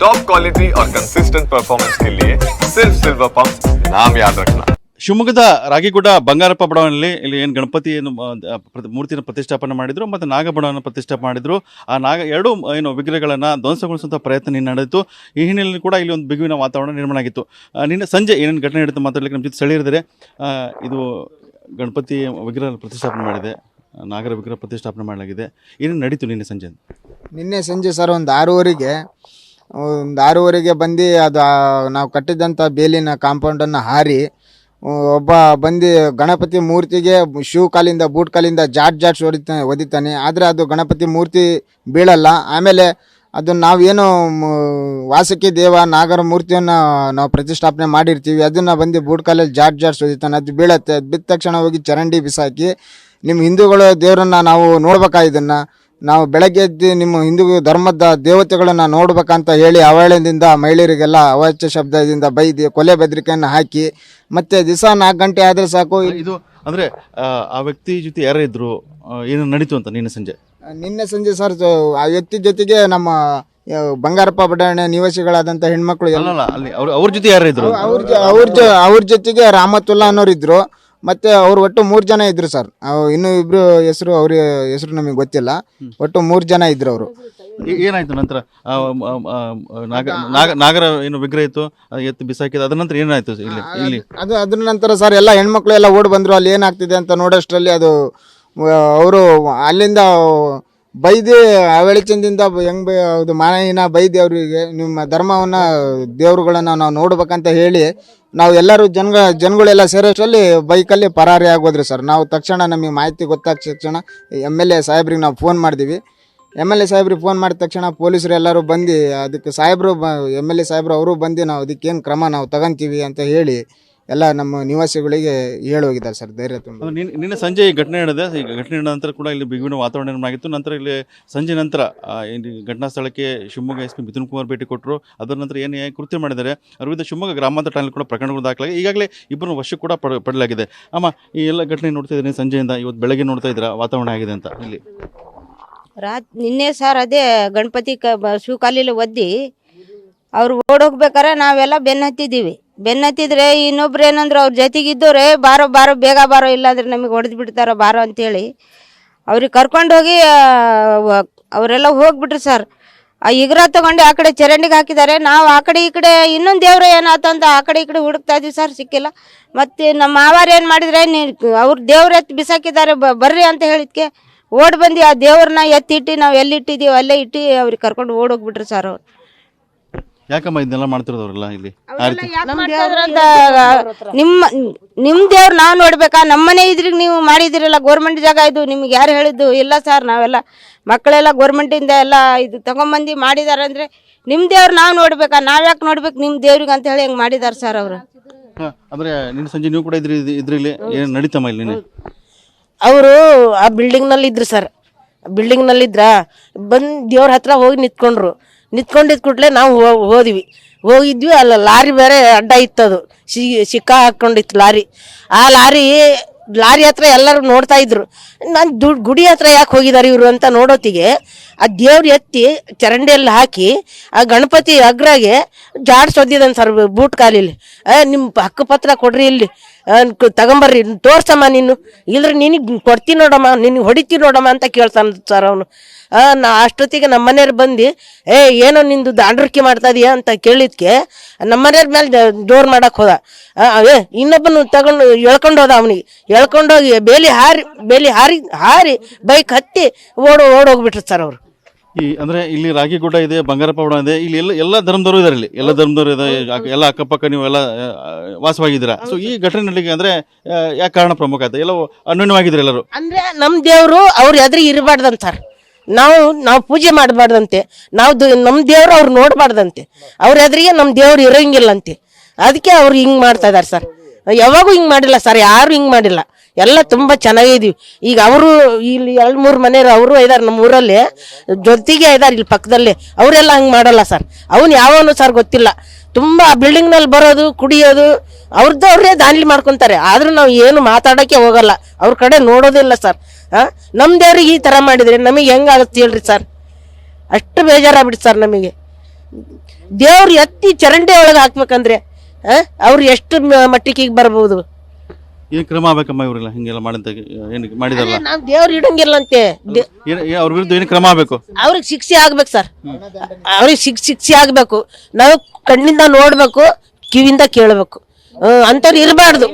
Top quality और consistent performance के लिए सिर्फ सिल्वर पंप नाम याद रखना. ಶಿವಮೊಗ್ಗದ ರಾಗಿಗುಡ್ಡ ಬಂಗಾರಪ್ಪ ಬಡಾವಣೆಯಲ್ಲಿ ಇಲ್ಲಿ ಏನು ಗಣಪತಿಯನ್ನು ಮೂರ್ತಿಯನ್ನು ಪ್ರತಿಷ್ಠಾಪನೆ ಮಾಡಿದ್ರು ಮತ್ತು ನಾಗಬಡವನ್ನು ಪ್ರತಿಷ್ಠಾಪನೆ ಮಾಡಿದ್ರು. ಆ ಎರಡು ಏನು ವಿಗ್ರಹಗಳನ್ನು ಧ್ವಂಸಗೊಳಿಸುವಂಥ ಪ್ರಯತ್ನ ನಡೆಯಿತು. ಈ ಹಿನ್ನೆಲೆಯಲ್ಲಿ ಕೂಡ ಇಲ್ಲಿ ಒಂದು ಬಿಗುವಿನ ವಾತಾವರಣ ನಿರ್ಮಾಣ ಆಗಿತ್ತು. ನಿನ್ನೆ ಸಂಜೆ ಏನೇನು ಘಟನೆ ನಡೆದು ಮಾತಾಡಲಿಕ್ಕೆ ನಮ್ಮ ಜೊತೆ ಸ್ಥಳೀಯರಿದ್ದಾರೆ. ಇದು ಗಣಪತಿ ವಿಗ್ರಹ ಪ್ರತಿಷ್ಠಾಪನೆ ಮಾಡಿದೆ, ನಾಗರ ವಿಗ್ರಹ ಪ್ರತಿಷ್ಠಾಪನೆ ಮಾಡಲಾಗಿದೆ. ಏನೇನು ನಡೀತು ನಿನ್ನೆ ಸಂಜೆ ಸರ್ ಒಂದು 6:30ಗೆ ಬಂದು ಅದು ನಾವು ಕಟ್ಟಿದಂಥ ಬೇಲಿನ ಕಾಂಪೌಂಡನ್ನು ಹಾರಿ ಒಬ್ಬ ಬಂದು ಗಣಪತಿ ಮೂರ್ತಿಗೆ ಶೂ ಕಾಲಿಂದ ಬೂಟ್ ಕಾಲಿಂದ ಜಾಟ್ ಒದಿತಾನೆ. ಆದರೆ ಅದು ಗಣಪತಿ ಮೂರ್ತಿ ಬೀಳಲ್ಲ. ಆಮೇಲೆ ಅದನ್ನು ನಾವೇನು ವಾಸುಕಿ ದೇವ ನಾಗರ ಮೂರ್ತಿಯನ್ನು ನಾವು ಪ್ರತಿಷ್ಠಾಪನೆ ಮಾಡಿರ್ತೀವಿ, ಅದನ್ನು ಬಂದು ಬೂಟ್ ಕಾಲಲ್ಲಿ ಜಾಟ್ ಒದಿತಾನೆ. ಅದು ಬೀಳತ್ತೆ. ಅದು ಬಿದ್ದ ತಕ್ಷಣ ಹೋಗಿ ಚರಂಡಿ ಬಿಸಾಕಿ ನಿಮ್ಮ ಹಿಂದೂಗಳು ದೇವರನ್ನು ನಾವು ನೋಡ್ಬೇಕಾ, ಇದನ್ನು ನಾವು ಬೆಳಗ್ಗೆ ಎದ್ದು ನಿಮ್ಮ ಹಿಂದೂ ಧರ್ಮದ ದೇವತೆಗಳನ್ನು ನೋಡ್ಬೇಕಂತ ಹೇಳಿ ಅವಹೇಳನದಿಂದ ಮಹಿಳೆಯರಿಗೆಲ್ಲ ಅವಾಚ್ಯ ಶಬ್ದದಿಂದ ಬೈದು ಕೊಲೆ ಬೆದರಿಕೆಯನ್ನು ಹಾಕಿ ಮತ್ತೆ ದಿವಸ 4 ಗಂಟೆ ಆದರೆ ಸಾಕು. ಇದು ಅಂದರೆ ಆ ವ್ಯಕ್ತಿ ಜೊತೆ ಯಾರೇ ಇದ್ರು, ಏನು ನಡೀತು ಅಂತ ನಿನ್ನೆ ಸಂಜೆ ಸರ್ ಆ ವ್ಯಕ್ತಿ ಜೊತೆಗೆ ನಮ್ಮ ಬಂಗಾರಪ್ಪ ಬಡಾವಣೆ ನಿವಾಸಿಗಳಾದಂಥ ಹೆಣ್ಮಕ್ಳು ಅವ್ರ ಜೊತೆ ಯಾರೇ ಇದ್ರು, ಅವ್ರ ಜೊತೆಗೆ ರಾಮತುಲ್ಲಾ ಅನ್ನೋರು ಇದ್ರು. ಮತ್ತೆ ಅವ್ರು ಒಟ್ಟು 3 ಜನ ಇದ್ರು ಸರ್. ಇನ್ನೂ ಇಬ್ರು ಹೆಸರು, ಅವ್ರ ಹೆಸರು ನಮಗೆ ಗೊತ್ತಿಲ್ಲ. ಒಟ್ಟು 3 ಜನ ಇದ್ರು ಅವರು. ಏನಾಯ್ತು ನಂತರ? ನಾಗರ ಏನು ವಿಗ್ರಹ ಇತ್ತು, ಎತ್ತು ಬಿಸಾಕಿದ, ಅದ ನಂತರ ಏನಾಯ್ತು ಇಲ್ಲಿ? ಅದ್ರ ನಂತರ ಸರ್ ಎಲ್ಲ ಹೆಣ್ಮಕ್ಳು ಎಲ್ಲ ಓಡಿ ಬಂದ್ರು. ಅಲ್ಲಿ ಏನಾಗ್ತಿದೆ ಅಂತ ನೋಡೋಷ್ಟರಲ್ಲಿ ಅದು ಅವರು ಅಲ್ಲಿಂದ ಬೈದು ಅವಳಿಚಂದಿಂದ ಹೆಂಗ್ ಅದು ಮಾನಹೀನ ಬೈದು ಅವರಿಗೆ ನಿಮ್ಮ ಧರ್ಮವನ್ನು ದೇವರುಗಳನ್ನು ನಾವು ನೋಡ್ಬೇಕಂತ ಹೇಳಿ ನಾವು ಎಲ್ಲರೂ ಜನಗಳೆಲ್ಲ ಸೇರೋಷ್ಟರಲ್ಲಿ ಬೈಕಲ್ಲಿ ಪರಾರಿ ಆಗೋದ್ರಿ ಸರ್. ನಾವು ತಕ್ಷಣ ನಮಗೆ ಮಾಹಿತಿ ಗೊತ್ತಾದ ತಕ್ಷಣ MLA ಸಾಹೇಬ್ರಿಗೆ ನಾವು ಫೋನ್ ಮಾಡಿದ್ವಿ. MLA ಸಾಹೇಬ್ರಿಗೆ ಫೋನ್ ಮಾಡಿದ ತಕ್ಷಣ ಪೊಲೀಸರು ಎಲ್ಲರೂ ಬಂದು ಅದಕ್ಕೆ MLA ಸಾಹೇಬ್ರು ಅವರು ಬಂದು ನಾವು ಅದಕ್ಕೇನು ಕ್ರಮ ನಾವು ತಗೊಂತೀವಿ ಅಂತ ಹೇಳಿ ಎಲ್ಲ ನಮ್ಮ ನಿವಾಸಿಗಳಿಗೆ ಹೇಳೋಗಿದ್ದಾರೆ ಸರ್, ಧೈರ್ಯ ತುಂಬ. ನಿನ್ನೆ ಸಂಜೆ ಈ ಘಟನೆ ನಡೆದ. ಈ ಘಟನೆ ನಡೆದ ನಂತರ ಕೂಡ ಇಲ್ಲಿ ಬಿಗುವಿನ ವಾತಾವರಣ ನಿರ್ಮಾಣ ಆಗಿತ್ತು. ನಂತರ ಇಲ್ಲಿ ಸಂಜೆ ನಂತರ ಘಟನಾ ಸ್ಥಳಕ್ಕೆ ಶಿವಮೊಗ್ಗ SP ಮಿಥುನ್ ಕುಮಾರ್ ಭೇಟಿ ಕೊಟ್ಟರು. ಅದರ ನಂತರ ಏನು ಕೃತ್ಯ ಮಾಡಿದ್ದಾರೆ ಅವ್ರ ವಿರುದ್ಧ ಶಿವಮೊಗ್ಗ ಗ್ರಾಮಾಂತರ ಠಾಣೆಯಲ್ಲಿ ಕೂಡ ಪ್ರಕರಣಗಳು ದಾಖಲಾಗಿ ಈಗಾಗಲೇ ಇಬ್ಬರನ್ನು ವಶಕ್ಕೆ ಕೂಡ ಪಡಲಾಗಿದೆ. ಅಮ್ಮ, ಈ ಎಲ್ಲ ಘಟನೆ ನೋಡ್ತಾ ಇದ್ದೀನಿ ಸಂಜೆಯಿಂದ ಇವತ್ತು ಬೆಳಗ್ಗೆ ನೋಡ್ತಾ ಇದ್ದೀರಾ ವಾತಾವರಣ ಆಗಿದೆ ಅಂತ ಇಲ್ಲಿ? ನಿನ್ನೆ ಸರ್ ಅದೇ ಗಣಪತಿ ಶಿವಕಾಲಿಲಿ ಒದ್ದಿ ಅವ್ರು ಓಡೋಗ್ಬೇಕಾರೆ ನಾವೆಲ್ಲ ಬೆನ್ನತ್ತಿದ್ರೆ ಇನ್ನೊಬ್ರು ಏನಂದ್ರು ಅವ್ರ ಜೊತೆಗಿದ್ದವ್ರೆ ಬಾರೋ ಬೇಗ ಬಾರೋ, ಇಲ್ಲಾಂದ್ರೆ ನಮಗೆ ಹೊಡೆದು ಬಿಡ್ತಾರ ಬಾರೋ ಅಂತೇಳಿ ಅವ್ರಿಗೆ ಕರ್ಕೊಂಡೋಗಿ ಅವರೆಲ್ಲ ಹೋಗ್ಬಿಟ್ರು ಸರ್. ಆ ಇಗ್ರ ತಗೊಂಡು ಆ ಕಡೆ ಚರಂಡಿಗೆ ಹಾಕಿದ್ದಾರೆ. ನಾವು ಆ ಕಡೆ ಈ ಕಡೆ ಇನ್ನೊಂದು ದೇವ್ರ ಏನಾಯ್ತಂತ ಆ ಕಡೆ ಈ ಕಡೆ ಹುಡುಕ್ತಾ ಇದ್ವಿ ಸರ್, ಸಿಕ್ಕಿಲ್ಲ. ಮತ್ತೆ ನಮ್ಮ ಮಾವಾರ ಏನು ಮಾಡಿದ್ರೆ ಅವ್ರು ದೇವ್ರ ಎತ್ತಿ ಬಿಸಾಕಿದ್ದಾರೆ ಬರ್ರಿ ಅಂತ ಹೇಳಿದ್ಕೆ ಓಡ್ ಬಂದು ಆ ದೇವ್ರನ್ನ ಎತ್ತಿಟ್ಟು ನಾವು ಎಲ್ಲಿಟ್ಟಿದ್ದೀವಿ ಅಲ್ಲೇ ಇಟ್ಟು ಅವ್ರಿಗೆ ಕರ್ಕೊಂಡು ಓಡೋಗ್ಬಿಟ್ರು ಸರ್. ಅವ್ರು ಯಾಕಮ್ಮ ಇದನ್ನೆಲ್ಲ ಮಾಡ್ತಿರೋದವ್ರಲ್ಲ ಇಲ್ಲಿ? ನಿಮ್ ದೇವ್ರು ನಾವು ನೋಡ್ಬೇಕಾ? ನಮ್ಮನೆ ಇದ್ರಿಗೆ ನೀವು ಮಾಡಿದಿರಲ್ಲ, ಗೋರ್ಮೆಂಟ್ ಜಾಗ ಇದು, ನಿಮ್ಗೆ ಯಾರು ಹೇಳಿದ್ದು? ಇಲ್ಲ ಸರ್, ನಾವೆಲ್ಲ ಮಕ್ಕಳೆಲ್ಲ ಗೋರ್ಮೆಂಟಿಂದ ಎಲ್ಲ ಇದು ತಗೊಂಬಂದು ಮಾಡಿದಾರೆ ಅಂದ್ರೆ ನಿಮ್ ದೇವ್ರು ನಾವು ನೋಡ್ಬೇಕಾ? ನಾವ್ಯಾಕೆ ನೋಡ್ಬೇಕು ನಿಮ್ ದೇವ್ರಿಗೆ ಅಂತ ಹೇಳಿ ಹೆಂಗ್ ಮಾಡಿದಾರೆ ಸರ್ ಅವರು. ಅಂದ್ರೆ ನಿನ್ನ ಸಂಜೆ ನೀವು ಕೂಡ ಇದ್ರಲ್ಲಿ ಏನು ನಡೀತಮ್ಮ ಇಲ್ಲಿ? ಅವರು ಆ ಬಿಲ್ಡಿಂಗ್ನಲ್ಲಿ ಇದ್ರು ಸರ್. ಬಿಲ್ಡಿಂಗ್ನಲ್ಲಿದ್ರ ಬಂದು ದೇವ್ರ ಹತ್ರ ಹೋಗಿ ನಿಂತ್ಕೊಂಡಿದ್ ಕೂಡಲೇ ನಾವು ಹೋಗಿದ್ವಿ. ಅಲ್ಲ ಲಾರಿ ಬೇರೆ ಅಡ್ಡ ಇತ್ತದು, ಸಿಕ್ಕ ಹಾಕೊಂಡಿತ್ತು ಲಾರಿ. ಆ ಲಾರಿ ಹತ್ರ ಎಲ್ಲರೂ ನೋಡ್ತಾ ಇದ್ರು. ನಾನು ಗುಡಿ ಹತ್ರ ಯಾಕೆ ಹೋಗಿದ್ದಾರೆ ಇವರು ಅಂತ ನೋಡೋತ್ತಿಗೆ ಆ ದೇವ್ರು ಎತ್ತಿ ಚರಂಡಿಯಲ್ಲಿ ಹಾಕಿ ಆ ಗಣಪತಿ ಅಗ್ರಾಗೆ ಜಾಡ್ಸೊದ್ದಿದ್ದಾನೆ ಸರ್ ಬೂಟ್ ಕಾಲಿಲಿ. ನಿಮ್ಮ ಹಕ್ಕುಪತ್ರ ಕೊಡ್ರಿ, ಇಲ್ಲಿ ತಗೊಂಬರ್ರಿ, ತೋರ್ಸಮ್ಮ ನೀನು, ಇಲ್ರಿ ನಿನಗೆ ಕೊಡ್ತೀನಿ ನೋಡಮ್ಮ, ನಿನಗೆ ಹೊಡಿತೀನಿ ನೋಡಮ್ಮ ಅಂತ ಕೇಳ್ತಾನ ಸರ್ ಅವನು. ಅಷ್ಟೊತ್ತಿಗೆ ನಮ್ಮ ಮನೆಯವ್ರು ಬಂದು ಏನೋ ನಿಂದು ದಾಂಡ್ರಿಕೆ ಮಾಡ್ತಾ ಇದೀಯ ಅಂತ ಕೇಳಿದ್ಕೆ ನಮ್ಮ ಮನೆಯವ್ರ ಮೇಲೆ ಜೋರು ಮಾಡಕ್ಕೆ ಹೋದ. ಇನ್ನೊಬ್ಬನು ತಗೊಂಡು ಎಳ್ಕೊಂಡು ಹೋದ. ಅವನಿಗೆ ಎಳ್ಕೊಂಡೋಗಿ ಬೇಲಿ ಹಾರಿ ಬೈಕ್ ಹತ್ತಿ ಓಡೋಗ್ಬಿಟ್ರು ಸರ್ ಅವರು. ಅಂದ್ರೆ ಇಲ್ಲಿ ರಾಗಿಗುಡ್ಡ ಇದೆ, ಬಂಗಾರಪ್ಪ ಬಡ ಇದೆ, ಇಲ್ಲಿ ಎಲ್ಲ ಧರ್ಮದವರು ಇದಾರೆ. ಇಲ್ಲಿ ಎಲ್ಲ ಧರ್ಮದವರು ಇದೆ, ಎಲ್ಲ ಅಕ್ಕಪಕ್ಕ ನೀವು ಎಲ್ಲ ವಾಸವಾಗಿದ್ದೀರಾ. ಸೊ ಈ ಘಟನೆ ನಡಲಿಕ್ಕೆ ಅಂದ್ರೆ ಯಾಕೆ ಕಾರಣ ಪ್ರಮುಖ ಆಯ್ತು? ಎಲ್ಲ ಅನ್ಯೋನ್ಯವಾಗಿದ್ರು ಎಲ್ಲರೂ. ಅಂದ್ರೆ ನಮ್ ದೇವ್ರು ಅವ್ರ ಎದುರಿಗೆ ಇರಬಾರ್ದಂತ ಸರ್. ನಾವು ಪೂಜೆ ಮಾಡಬಾರ್ದಂತೆ, ನಮ್ ದೇವ್ರು ಅವ್ರು ನೋಡ್ಬಾರ್ದಂತೆ, ಅವ್ರ ಎದುರಿಗೆ ನಮ್ ದೇವ್ರು ಇರಂಗಿಲ್ಲಂತೆ. ಅದಕ್ಕೆ ಅವ್ರು ಹಿಂಗ್ ಮಾಡ್ತಾ ಇದಾರೆ ಸರ್. ಯಾವಾಗೂ ಹಿಂಗ್ ಮಾಡಿಲ್ಲ ಸರ್, ಯಾರು ಹಿಂಗ್ ಮಾಡಿಲ್ಲ. ಎಲ್ಲ ತುಂಬಾ ಚೆನ್ನಾಗಿದೀವಿ. ಈಗ ಅವರು ಇಲ್ಲಿ 2-3 ಮನೆಯವರು ಅವರು ಇದಾರೆ ನಮ್ಮ ಊರಲ್ಲಿ, ಜೊತೆಗೆ ಇದಾರೆ ಇಲ್ಲಿ ಪಕ್ಕದಲ್ಲಿ. ಅವರೆಲ್ಲ ಹಂಗೆ ಮಾಡಲ್ಲ ಸರ್. ಅವನು ಯಾವನು ಸರ್ ಗೊತ್ತಿಲ್ಲ. ತುಂಬಾ ಬಿಲ್ಡಿಂಗ್ನಲ್ಲಿ ಬರೋದು, ಕುಡಿಯೋದು, ಅವ್ರದ್ದೇ ದಾಂಧಲಿ ಮಾಡ್ಕೊಂತಾರೆ. ಆದ್ರೂ ನಾವು ಏನು ಮಾತಾಡೋಕ್ಕೆ ಹೋಗಲ್ಲ, ಅವ್ರ ಕಡೆ ನೋಡೋದಿಲ್ಲ ಸರ್. ನಮ್ಮ ದೇವ್ರಿಗೆ ಈ ಥರ ಮಾಡಿದ್ರೆ ನಮಗೆ ಹೆಂಗಾಗುತ್ತೆ ಹೇಳ್ರಿ ಸರ್? ಅಷ್ಟು ಬೇಜಾರಾಗ್ಬಿಟ್ಟು ಸರ್ ನಮಗೆ. ದೇವ್ರು ಎತ್ತಿ ಚರಂಡಿ ಒಳಗೆ ಹಾಕ್ಬೇಕಂದ್ರೆ ಅವ್ರು ಎಷ್ಟು ಮಟ್ಟಿಗೆ ಈಗ ಬರ್ಬೋದು. ಏನ್ ಕ್ರಮ ಆಗ್ಬೇಕಮ್ಮ ಇವರೆಲ್ಲ ಹಿಂಗೆಲ್ಲ ಮಾಡಿದ ಏನು ಮಾಡಿದಾರಲ್ಲ ನಾವ್ ದೇವ್ರು ಇಡಂಗಿಲ್ಲಂತೆ. ಅವ್ರ ವಿರುದ್ಧ ಏನು ಕ್ರಮ ಆಗ್ಬೇಕು? ಅವ್ರಿಗೆ ಶಿಕ್ಷೆ ಆಗ್ಬೇಕು ಸರ್, ಅವ್ರಿಗೆ ಶಿಕ್ಷೆ ಆಗ್ಬೇಕು. ನಾವು ಕಣ್ಣಿಂದ ನೋಡ್ಬೇಕು, ಕಿವಿಯಿಂದ ಕೇಳಬೇಕು, ಅಂತವ್ರು ಇರಬಾರ್ದು.